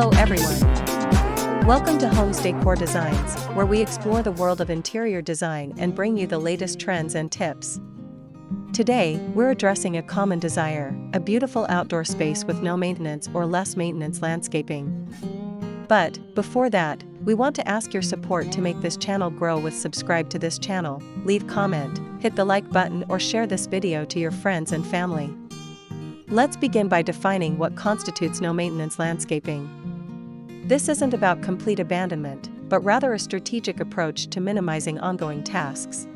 Hello everyone. Welcome to Homes Decor Designs, where we explore the world of interior design and bring you the latest trends and tips. Today, we're addressing a common desire, a beautiful outdoor space with no maintenance or less maintenance landscaping. But, before that, we want to ask your support to make this channel grow with subscribe to this channel, leave comment, hit the like button or share this video to your friends and family. Let's begin by defining what constitutes no maintenance landscaping. This isn't about complete abandonment, but rather a strategic approach to minimizing ongoing tasks.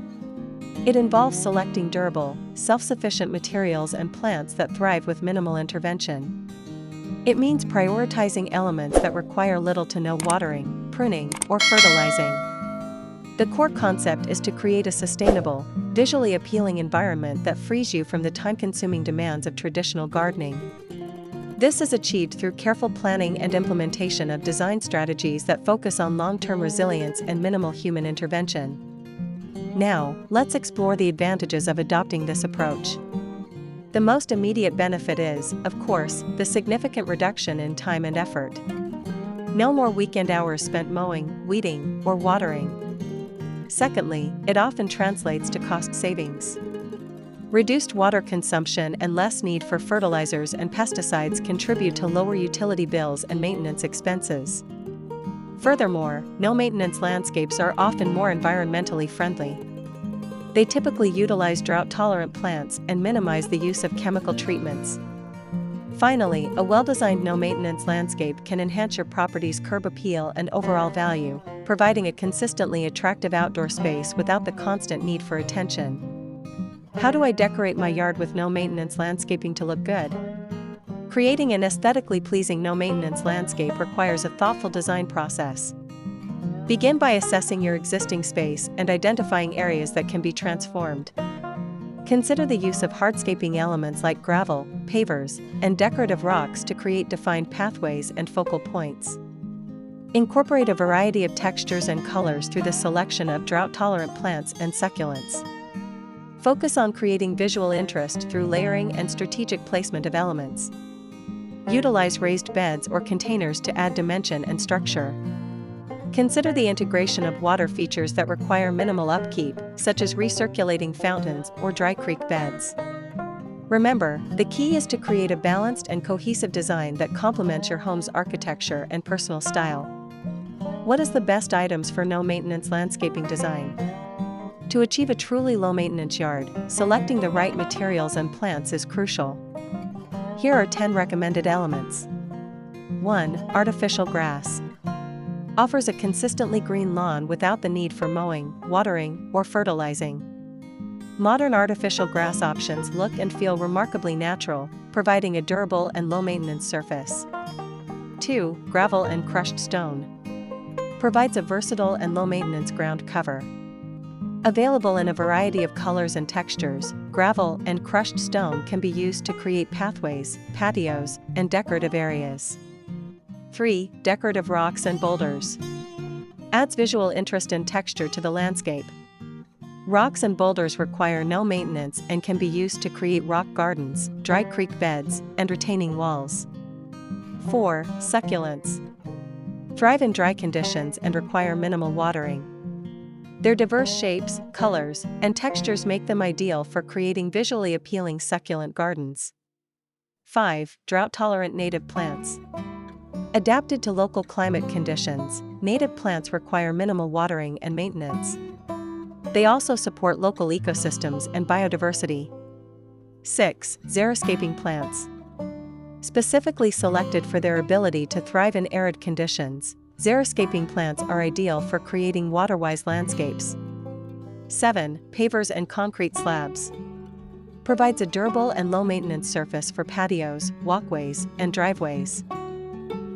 It involves selecting durable, self-sufficient materials and plants that thrive with minimal intervention. It means prioritizing elements that require little to no watering, pruning, or fertilizing. The core concept is to create a sustainable, visually appealing environment that frees you from the time-consuming demands of traditional gardening. This is achieved through careful planning and implementation of design strategies that focus on long-term resilience and minimal human intervention. Now, let's explore the advantages of adopting this approach. The most immediate benefit is, of course, the significant reduction in time and effort. No more weekend hours spent mowing, weeding, or watering. Secondly, it often translates to cost savings. Reduced water consumption and less need for fertilizers and pesticides contribute to lower utility bills and maintenance expenses. Furthermore, no-maintenance landscapes are often more environmentally friendly. They typically utilize drought-tolerant plants and minimize the use of chemical treatments. Finally, a well-designed no-maintenance landscape can enhance your property's curb appeal and overall value, providing a consistently attractive outdoor space without the constant need for attention. How do I decorate my yard with no-maintenance landscaping to look good? Creating an aesthetically pleasing no-maintenance landscape requires a thoughtful design process. Begin by assessing your existing space and identifying areas that can be transformed. Consider the use of hardscaping elements like gravel, pavers, and decorative rocks to create defined pathways and focal points. Incorporate a variety of textures and colors through the selection of drought-tolerant plants and succulents. Focus on creating visual interest through layering and strategic placement of elements. Utilize raised beds or containers to add dimension and structure. Consider the integration of water features that require minimal upkeep, such as recirculating fountains or dry creek beds. Remember, the key is to create a balanced and cohesive design that complements your home's architecture and personal style. What is the best items for no-maintenance landscaping design? To achieve a truly low-maintenance yard, selecting the right materials and plants is crucial. Here are 10 recommended elements. 1. Artificial grass. Offers a consistently green lawn without the need for mowing, watering, or fertilizing. Modern artificial grass options look and feel remarkably natural, providing a durable and low-maintenance surface. 2. Gravel and crushed stone. Provides a versatile and low-maintenance ground cover. Available in a variety of colors and textures, gravel and crushed stone can be used to create pathways, patios, and decorative areas. 3. Decorative rocks and boulders. Adds visual interest and texture to the landscape. Rocks and boulders require no maintenance and can be used to create rock gardens, dry creek beds, and retaining walls. 4. Succulents. Thrive in dry conditions and require minimal watering. Their diverse shapes, colors, and textures make them ideal for creating visually appealing succulent gardens. 5. Drought-tolerant native plants. Adapted to local climate conditions, native plants require minimal watering and maintenance. They also support local ecosystems and biodiversity. 6. Xeriscaping plants. Specifically selected for their ability to thrive in arid conditions, xeriscaping plants are ideal for creating water-wise landscapes. 7. Pavers and concrete slabs. Provides a durable and low-maintenance surface for patios, walkways, and driveways.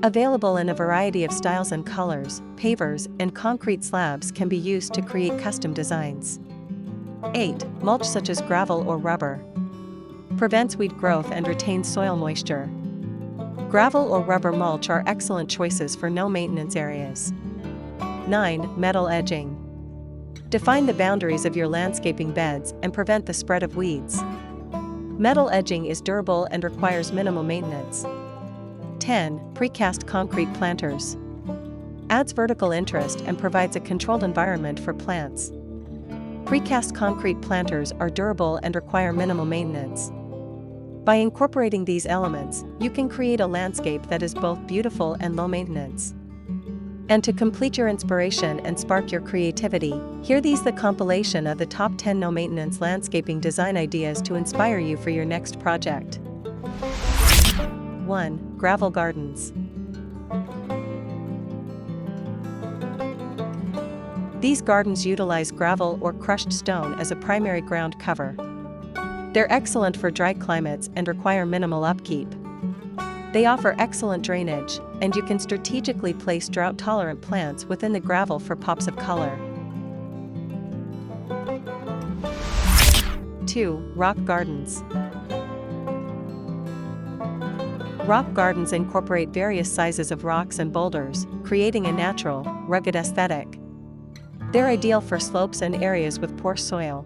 Available in a variety of styles and colors, pavers and concrete slabs can be used to create custom designs. 8. Mulch such as gravel or rubber. Prevents weed growth and retains soil moisture. Gravel or rubber mulch are excellent choices for no-maintenance areas. 9. Metal edging. Define the boundaries of your landscaping beds and prevent the spread of weeds. Metal edging is durable and requires minimal maintenance. 10. Precast concrete planters. Adds vertical interest and provides a controlled environment for plants. Precast concrete planters are durable and require minimal maintenance. By incorporating these elements, you can create a landscape that is both beautiful and low maintenance. And to complete your inspiration and spark your creativity, here's the compilation of the top 10 no-maintenance landscaping design ideas to inspire you for your next project. 1. Gravel gardens. These gardens utilize gravel or crushed stone as a primary ground cover. They're excellent for dry climates and require minimal upkeep. They offer excellent drainage, and you can strategically place drought-tolerant plants within the gravel for pops of color. 2. Rock gardens. Rock gardens incorporate various sizes of rocks and boulders, creating a natural, rugged aesthetic. They're ideal for slopes and areas with poor soil.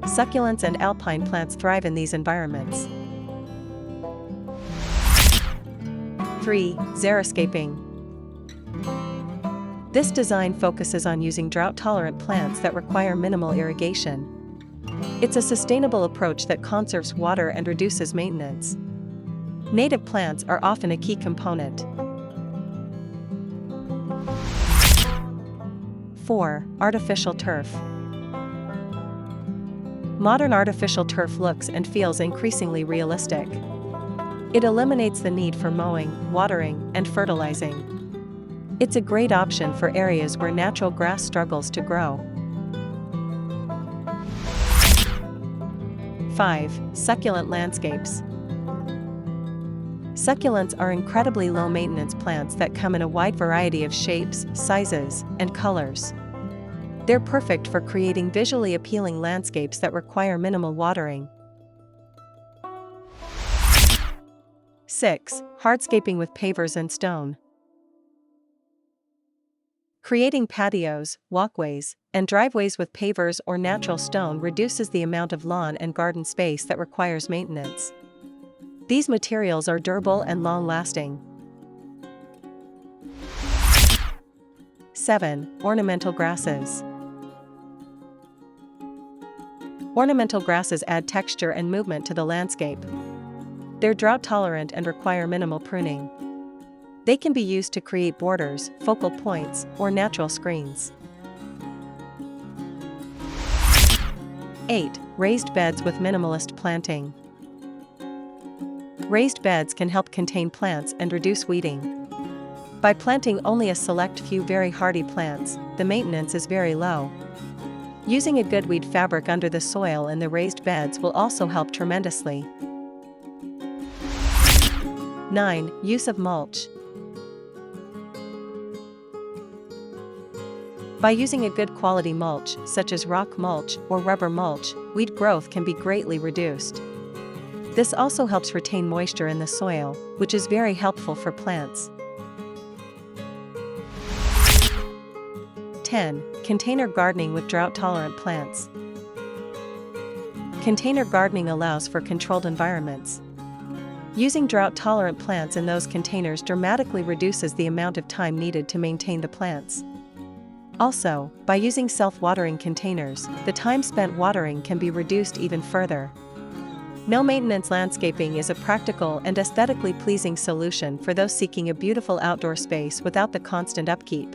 Succulents and alpine plants thrive in these environments. 3. Xeriscaping. This design focuses on using drought-tolerant plants that require minimal irrigation. It's a sustainable approach that conserves water and reduces maintenance. Native plants are often a key component. 4. Artificial turf. Modern artificial turf looks and feels increasingly realistic. It eliminates the need for mowing, watering, and fertilizing. It's a great option for areas where natural grass struggles to grow. 5. Succulent landscapes. Succulents are incredibly low-maintenance plants that come in a wide variety of shapes, sizes, and colors. They're perfect for creating visually appealing landscapes that require minimal watering. 6. Hardscaping with pavers and stone. Creating patios, walkways, and driveways with pavers or natural stone reduces the amount of lawn and garden space that requires maintenance. These materials are durable and long-lasting. 7. Ornamental grasses. Ornamental grasses add texture and movement to the landscape. They're drought-tolerant and require minimal pruning. They can be used to create borders, focal points, or natural screens. 8. Raised beds with minimalist planting. Raised beds can help contain plants and reduce weeding. By planting only a select few very hardy plants, the maintenance is very low. Using a good weed fabric under the soil in the raised beds will also help tremendously. 9. Use of mulch. By using a good quality mulch, such as rock mulch or rubber mulch, weed growth can be greatly reduced. This also helps retain moisture in the soil, which is very helpful for plants. 10. Container gardening with drought-tolerant plants. Container gardening allows for controlled environments. Using drought-tolerant plants in those containers dramatically reduces the amount of time needed to maintain the plants. Also, by using self-watering containers, the time spent watering can be reduced even further. No-maintenance landscaping is a practical and aesthetically pleasing solution for those seeking a beautiful outdoor space without the constant upkeep.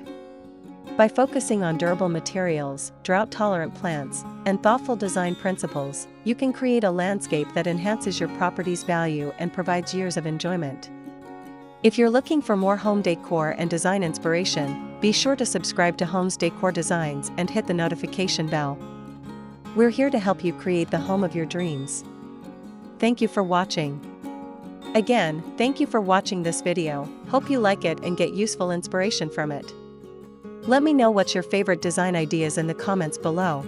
By focusing on durable materials, drought-tolerant plants, and thoughtful design principles, you can create a landscape that enhances your property's value and provides years of enjoyment. If you're looking for more home decor and design inspiration, be sure to subscribe to Homes Decor Designs and hit the notification bell. We're here to help you create the home of your dreams. Thank you for watching. Again, thank you for watching this video. Hope you like it and get useful inspiration from it. Let me know what's your favorite design ideas in the comments below.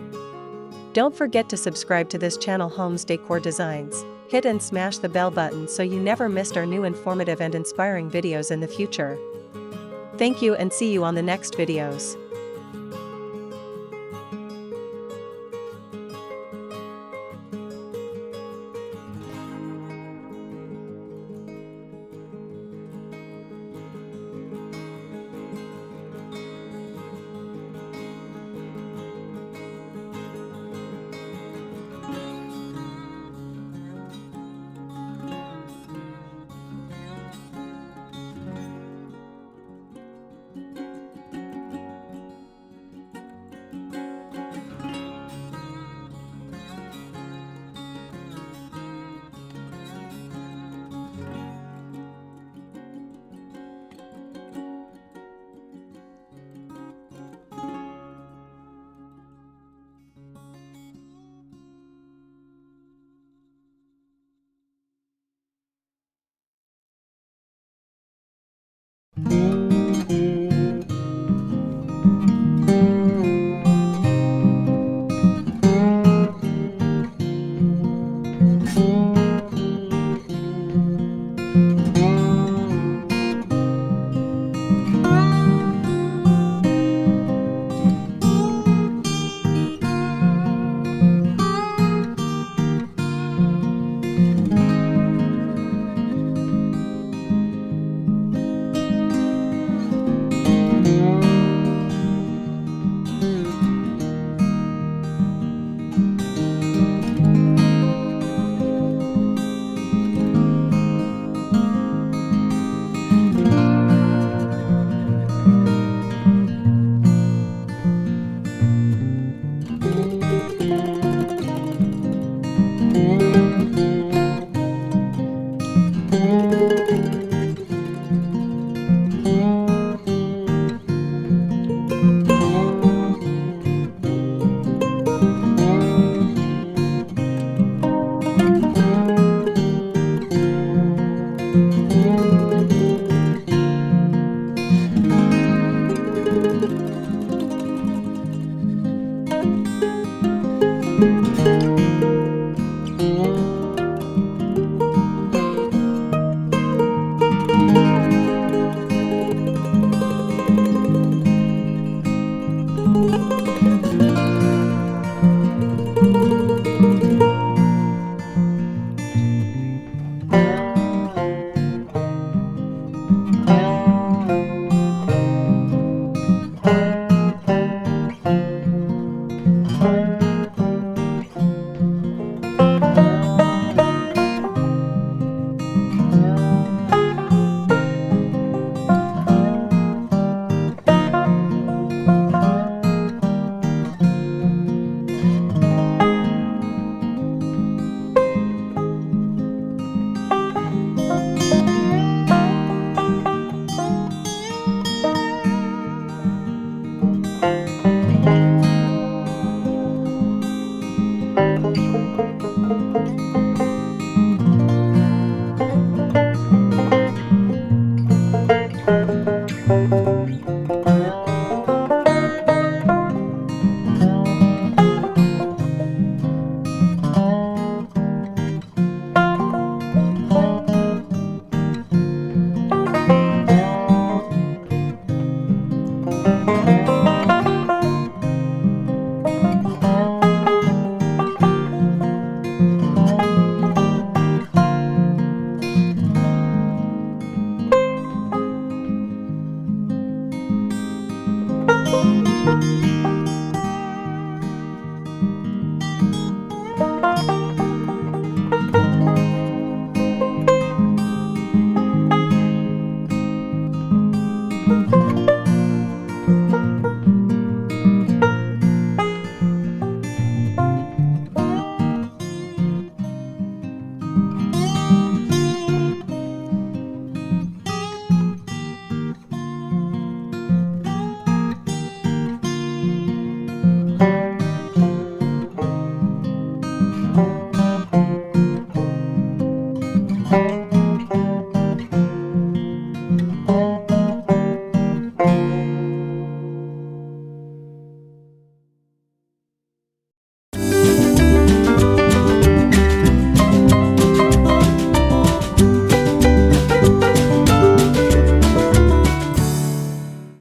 Don't forget to subscribe to this channel, Homes Decor Designs. Hit and smash the bell button so you never missed our new informative and inspiring videos in the future. Thank you and see you on the next videos.